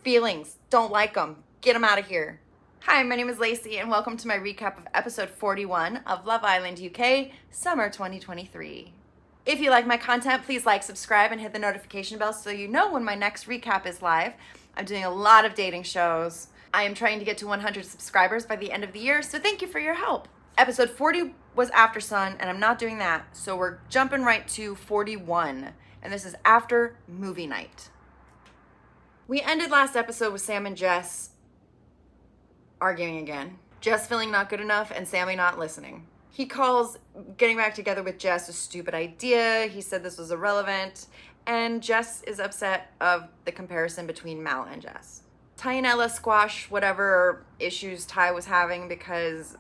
Feelings, don't like them. Get them out of here. Hi, my name is Lacey, and welcome to my recap of episode 41 of Love Island UK, summer 2023. If you like my content, please like, subscribe, and hit the notification bell so you know when my next recap is live. I'm doing a lot of dating shows. I am trying to get to 100 subscribers by the end of the year, so thank you for your help. Episode 40 was After Sun, and I'm not doing that, so we're jumping right to 41, and this is After Movie Night. We ended last episode with Sam and Jess arguing again. Jess feeling not good enough and Sammy not listening. He calls getting back together with Jess a stupid idea. He said this was irrelevant. And Jess is upset of the comparison between Mal and Jess. Ty and Ella squash whatever issues Ty was having because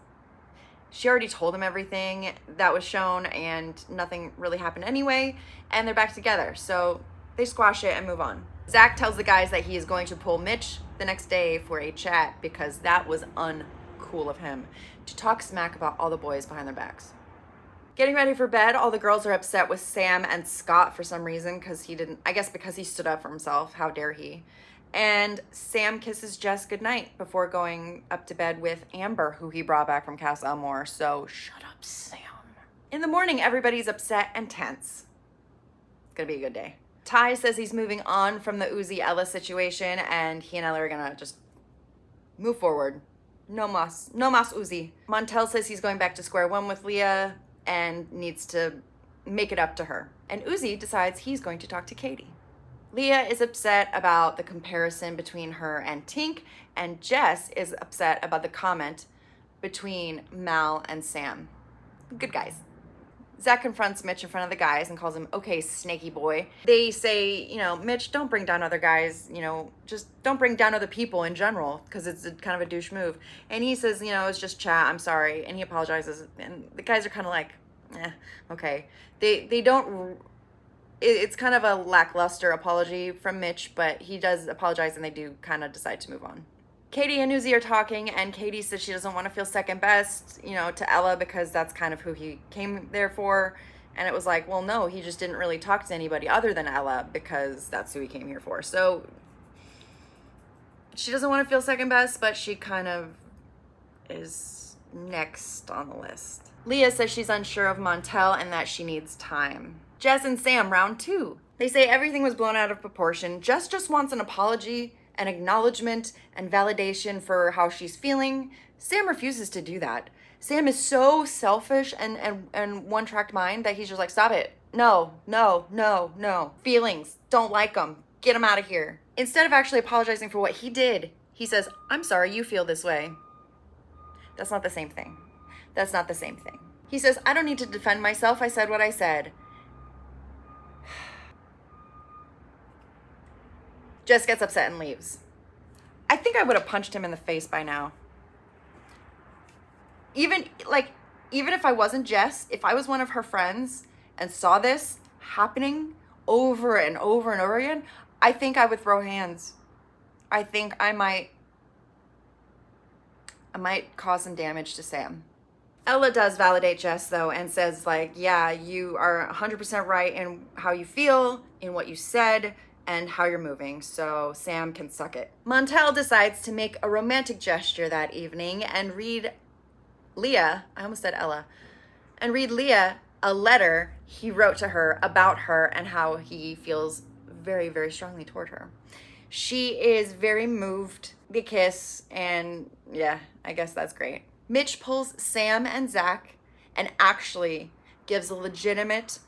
she already told him everything that was shown and nothing really happened anyway. And they're back together. So they squash it and move on. Zach tells the guys that he is going to pull Mitch the next day for a chat because that was uncool of him to talk smack about all the boys behind their backs. Getting ready for bed, all the girls are upset with Sam and Scott for some reason because he stood up for himself. How dare he? And Sam kisses Jess goodnight before going up to bed with Amber, who he brought back from Casa Amor. So shut up, Sam. In the morning, everybody's upset and tense. It's gonna be a good day. Ty says he's moving on from the Uzi Ella situation and he and Ella are gonna just move forward. No mas Uzi. Montel says he's going back to square one with Leah and needs to make it up to her. And Uzi decides he's going to talk to Katie. Leah is upset about the comparison between her and Tink, and Jess is upset about the comment between Mal and Sam. Good guys. Zach confronts Mitch in front of the guys and calls him, okay, snaky boy. They say, Mitch, don't bring down other guys, just don't bring down other people in general, because it's kind of a douche move. And he says, it's just chat, I'm sorry. And he apologizes. And the guys are kind of like, okay. They don't, it's kind of a lackluster apology from Mitch, but he does apologize and they do kind of decide to move on. Katie and Uzi are talking, and Katie says she doesn't want to feel second best, to Ella because that's kind of who he came there for. And it was like, well, no, he just didn't really talk to anybody other than Ella because that's who he came here for. So she doesn't want to feel second best, but she kind of is next on the list. Leah says she's unsure of Montel and that she needs time. Jess and Sam, round 2. They say everything was blown out of proportion. Jess just wants an apology, an acknowledgement, and validation for how she's feeling. Sam refuses to do that. Sam is so selfish and one-track mind that he's just like, stop it. No. Feelings, don't like them. Get them out of here. Instead of actually apologizing for what he did, he says, I'm sorry you feel this way. That's not the same thing. He says, I don't need to defend myself. I said what I said. Jess gets upset and leaves. I think I would have punched him in the face by now. Even if I wasn't Jess, if I was one of her friends and saw this happening over and over and over again, I think I would throw hands. I think I might cause some damage to Sam. Ella does validate Jess though and says yeah, you are 100% right in how you feel, in what you said, and how you're moving, so Sam can suck it. Montel decides to make a romantic gesture that evening and read Leah, I almost said Ella, and read Leah a letter he wrote to her about her and how he feels very, very strongly toward her. She is very moved, they kiss, and yeah, I guess that's great. Mitch pulls Sam and Zach and actually gives a legitimate,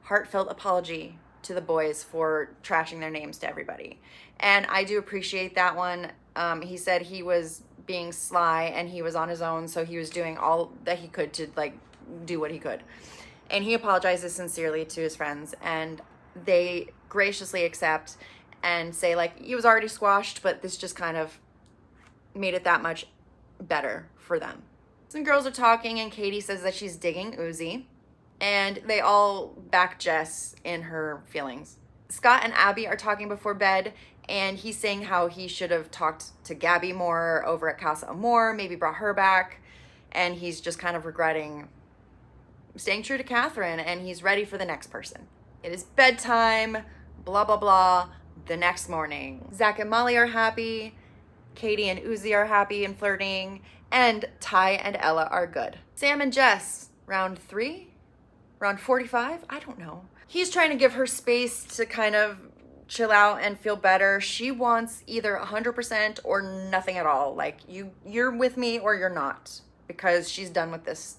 heartfelt apology to the boys for trashing their names to everybody. And I do appreciate that one. He said he was being sly and he was on his own, so he was doing all that he could to do what he could. And he apologizes sincerely to his friends, and they graciously accept and say he was already squashed, but this just kind of made it that much better for them. Some girls are talking and Katie says that she's digging Uzi. And they all back Jess in her feelings. Scott and Abby are talking before bed, and he's saying how he should have talked to Gabby more over at Casa Amor, maybe brought her back, and he's just kind of regretting staying true to Catherine, and he's ready for the next person. It is bedtime, blah, blah, blah, The next morning, Zach and Molly are happy, Katie and Uzi are happy and flirting, and Ty and Ella are good. Sam and Jess, round 3? Round 45? I don't know. He's trying to give her space to kind of chill out and feel better. She wants either 100% or nothing at all. Like, you're with me or you're not, because she's done with this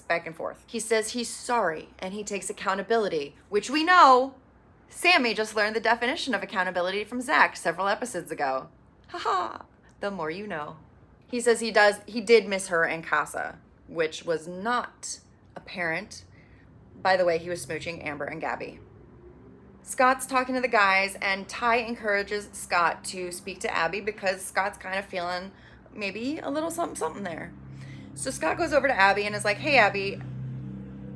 back and forth. He says he's sorry and he takes accountability, which we know Sammy just learned the definition of accountability from Zach several episodes ago. Haha, the more you know. He says he did miss her and Casa, which was not apparent by the way he was smooching Amber and Gabby. Scott's talking to the guys, and Ty encourages Scott to speak to Abby because Scott's kind of feeling maybe a little something there. So Scott goes over to Abby and is like, hey, Abby,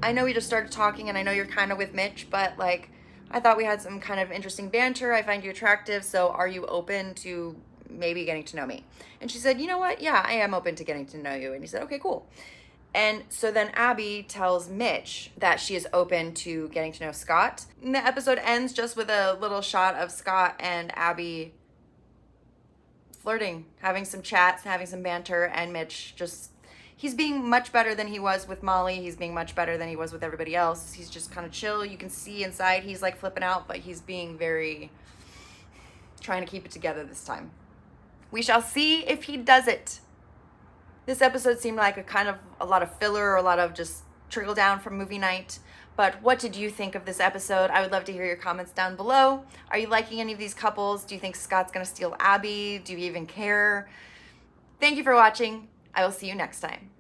I know we just started talking and I know you're kind of with Mitch, but like, I thought we had some kind of interesting banter. I find you attractive. So are you open to maybe getting to know me? And she said, you know what? Yeah, I am open to getting to know you. And he said, okay, cool. And so then Abby tells Mitch that she is open to getting to know Scott. And the episode ends just with a little shot of Scott and Abby flirting, having some chats, having some banter, and Mitch he's being much better than he was with Molly. He's being much better than he was with everybody else. He's just kind of chill. You can see inside he's like flipping out, but he's being trying to keep it together this time. We shall see if he does it. This episode seemed like a lot of filler, or a lot of just trickle down from movie night. But what did you think of this episode? I would love to hear your comments down below. Are you liking any of these couples? Do you think Scott's going to steal Abby? Do you even care? Thank you for watching. I will see you next time.